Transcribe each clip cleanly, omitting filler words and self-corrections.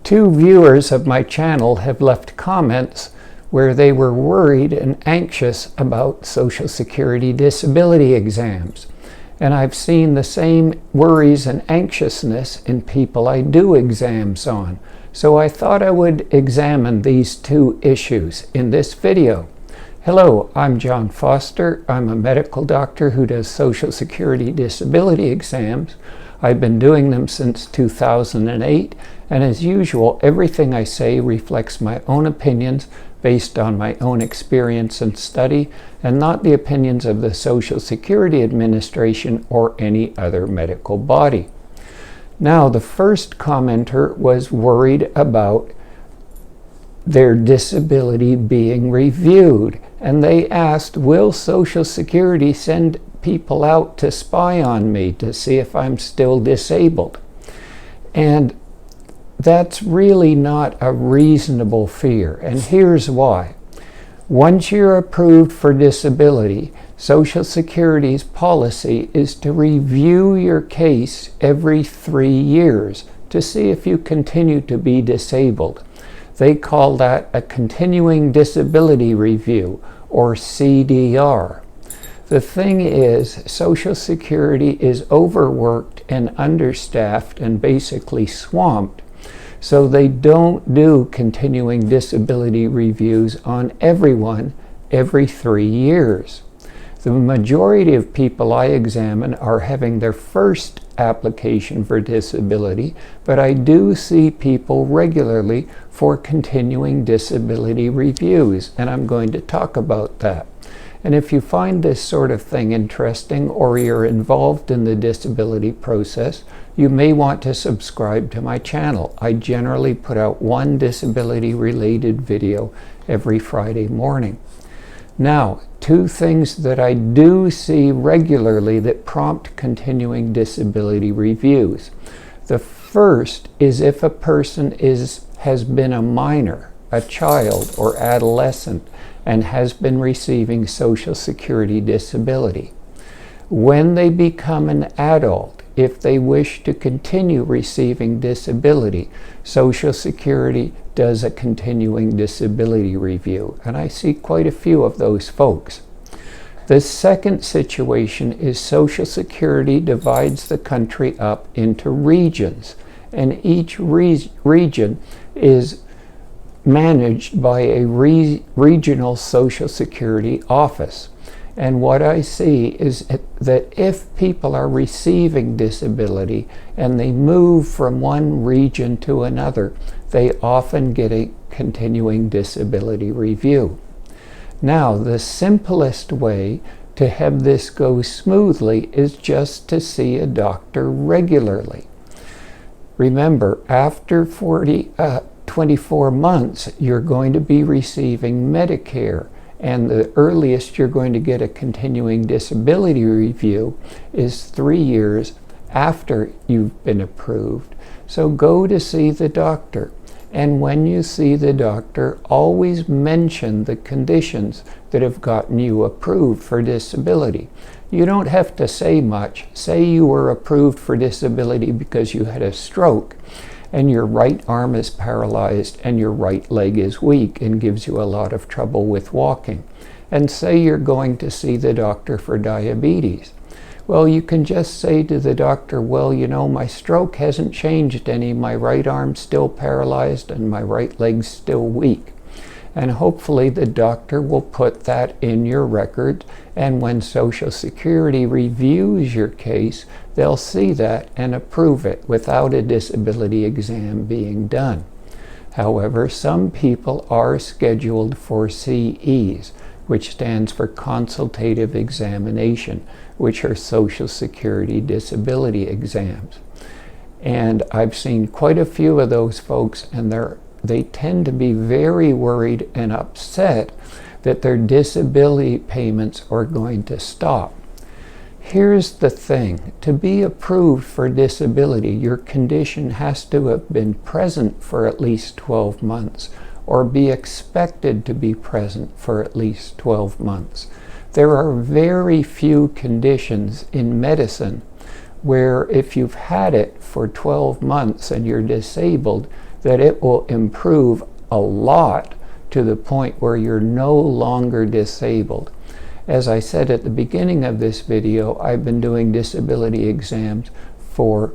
Two viewers of my channel have left comments where they were worried and anxious about Social Security disability exams. And I've seen the same worries and anxiousness in people I do exams on. So I thought I would examine these two issues in this video. Hello, I'm John Foster. I'm a medical doctor who does Social Security disability exams. I've been doing them since 2008, and as usual, everything I say reflects my own opinions based on my own experience and study, and not the opinions of the Social Security Administration or any other medical body. Now, the first commenter was worried about their disability being reviewed, and they asked, will Social Security send people out to spy on me to see if I'm still disabled? And that's really not a reasonable fear, and here's why. Once you're approved for disability, Social Security's policy is to review your case every 3 years to see if you continue to be disabled. They call that a Continuing Disability Review, or CDR. The thing is, Social Security is overworked and understaffed and basically swamped, so they don't do continuing disability reviews on everyone every 3 years. The majority of people I examine are having their first application for disability, but I do see people regularly for continuing disability reviews, and I'm going to talk about that. And if you find this sort of thing interesting, or you're involved in the disability process, you may want to subscribe to my channel. I generally put out one disability-related video every Friday morning. Now, two things that I do see regularly that prompt continuing disability reviews. The first is if a person has been a minor, a child, or adolescent, and has been receiving Social Security disability. When they become an adult, if they wish to continue receiving disability, Social Security does a continuing disability review, and I see quite a few of those folks. The second situation is Social Security divides the country up into regions, and each region is managed by a regional Social Security office. And what I see is that if people are receiving disability and they move from one region to another, they often get a continuing disability review. Now, the simplest way to have this go smoothly is just to see a doctor regularly. Remember, after 24 months, you're going to be receiving Medicare, and the earliest you're going to get a continuing disability review is 3 years after you've been approved. So go to see the doctor, and when you see the doctor, always mention the conditions that have gotten you approved for disability. You don't have to say much. Say you were approved for disability because you had a stroke, and your right arm is paralyzed and your right leg is weak and gives you a lot of trouble with walking. And say you're going to see the doctor for diabetes. Well, you can just say to the doctor, well, you know, my stroke hasn't changed any. My right arm's still paralyzed and my right leg's still weak. And hopefully the doctor will put that in your record, and when Social Security reviews your case, they'll see that and approve it without a disability exam being done. However, some people are scheduled for CEs, which stands for Consultative Examination, which are Social Security disability exams. And I've seen quite a few of those folks, and they tend to be very worried and upset that their disability payments are going to stop. Here's the thing. To be approved for disability, your condition has to have been present for at least 12 months or be expected to be present for at least 12 months. There are very few conditions in medicine where if you've had it for 12 months and you're disabled, that it will improve a lot to the point where you're no longer disabled. As I said at the beginning of this video, I've been doing disability exams for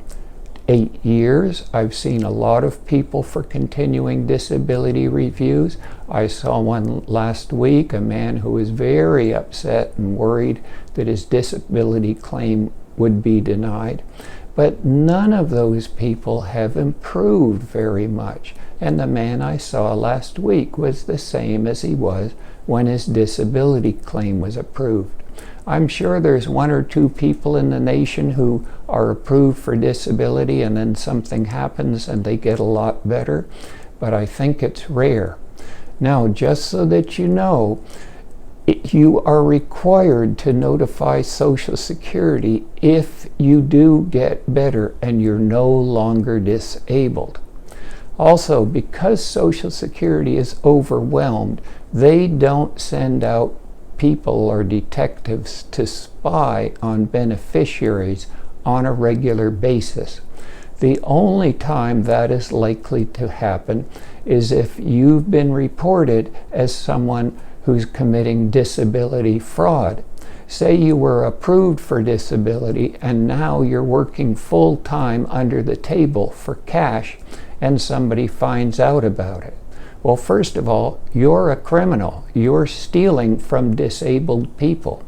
8 years. I've seen a lot of people for continuing disability reviews. I saw one last week, a man who was very upset and worried that his disability claim would be denied. But none of those people have improved very much. And the man I saw last week was the same as he was when his disability claim was approved. I'm sure there's 1 or 2 people in the nation who are approved for disability and then something happens and they get a lot better, but I think it's rare. Now, just so that you know, you are required to notify Social Security if you do get better and you're no longer disabled. Also, because Social Security is overwhelmed, they don't send out people or detectives to spy on beneficiaries on a regular basis. The only time that is likely to happen is if you've been reported as someone who's committing disability fraud. Say you were approved for disability and now you're working full-time under the table for cash and somebody finds out about it. Well, first of all, you're a criminal. You're stealing from disabled people.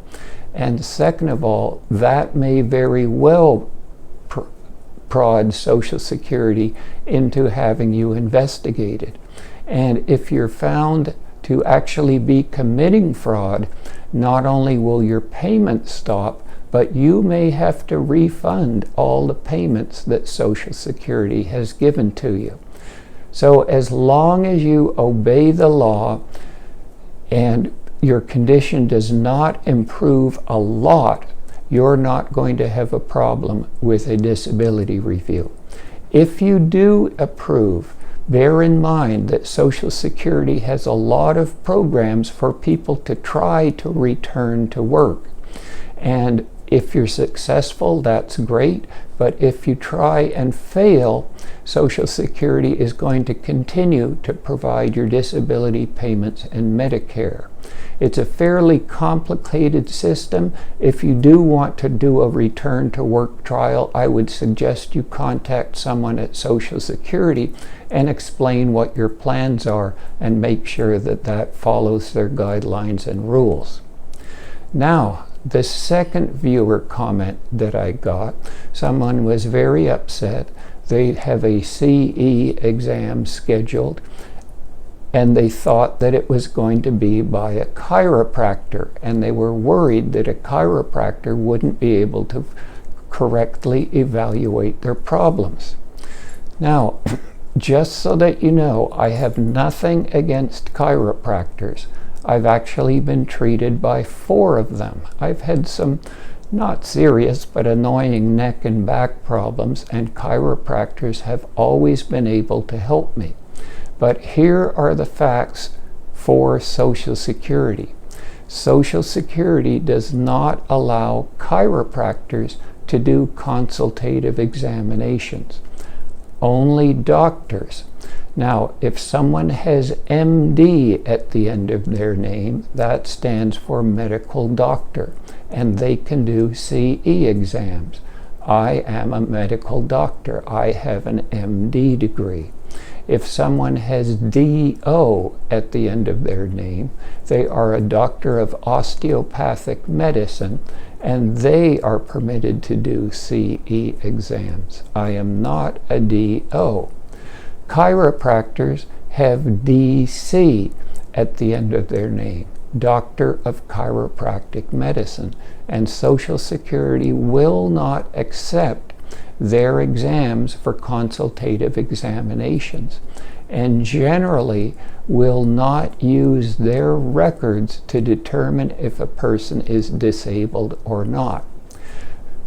And second of all, that may very well prod Social Security into having you investigated. And if you're found to actually be committing fraud, not only will your payments stop, but you may have to refund all the payments that Social Security has given to you. So as long as you obey the law and your condition does not improve a lot, you're not going to have a problem with a disability review. If you do approve, bear in mind that Social Security has a lot of programs for people to try to return to work. And if you're successful, that's great. But if you try and fail, Social Security is going to continue to provide your disability payments and Medicare. It's a fairly complicated system. If you do want to do a return to work trial, I would suggest you contact someone at Social Security and explain what your plans are and make sure that that follows their guidelines and rules. Now, the second viewer comment that I got, someone was very upset. They have a CE exam scheduled and they thought that it was going to be by a chiropractor, and they were worried that a chiropractor wouldn't be able to correctly evaluate their problems. Now, just so that you know, I have nothing against chiropractors. I've actually been treated by 4 of them. I've had some not serious but annoying neck and back problems, and chiropractors have always been able to help me. But here are the facts for Social Security. Social Security does not allow chiropractors to do consultative examinations. Only doctors. Now, if someone has MD at the end of their name, that stands for medical doctor, and they can do CE exams. I am a medical doctor. I have an MD degree. If someone has DO at the end of their name, they are a doctor of osteopathic medicine, and they are permitted to do CE exams. I am not a DO. Chiropractors have DC at the end of their name, Doctor of Chiropractic Medicine, and Social Security will not accept their exams for consultative examinations, and generally will not use their records to determine if a person is disabled or not.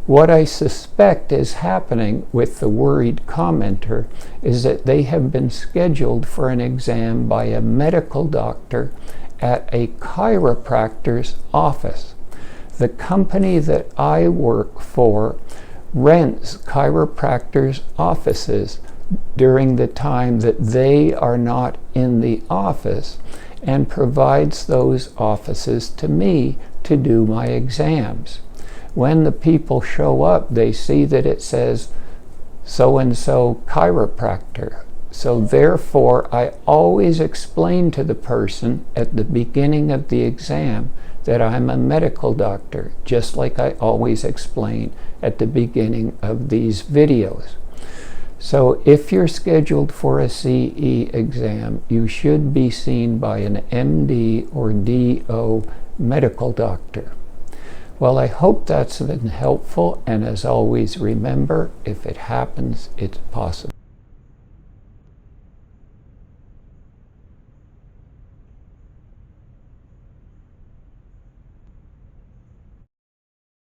What I suspect is happening with the worried commenter is that they have been scheduled for an exam by a medical doctor at a chiropractor's office. The company that I work for rents chiropractors' offices during the time that they are not in the office, and provides those offices to me to do my exams. When the people show up, they see that it says so-and-so chiropractor. So therefore, I always explain to the person at the beginning of the exam that I'm a medical doctor, just like I always explain at the beginning of these videos. So if you're scheduled for a CE exam, you should be seen by an MD or DO medical doctor. Well, I hope that's been helpful, and as always, remember, if it happens, it's possible.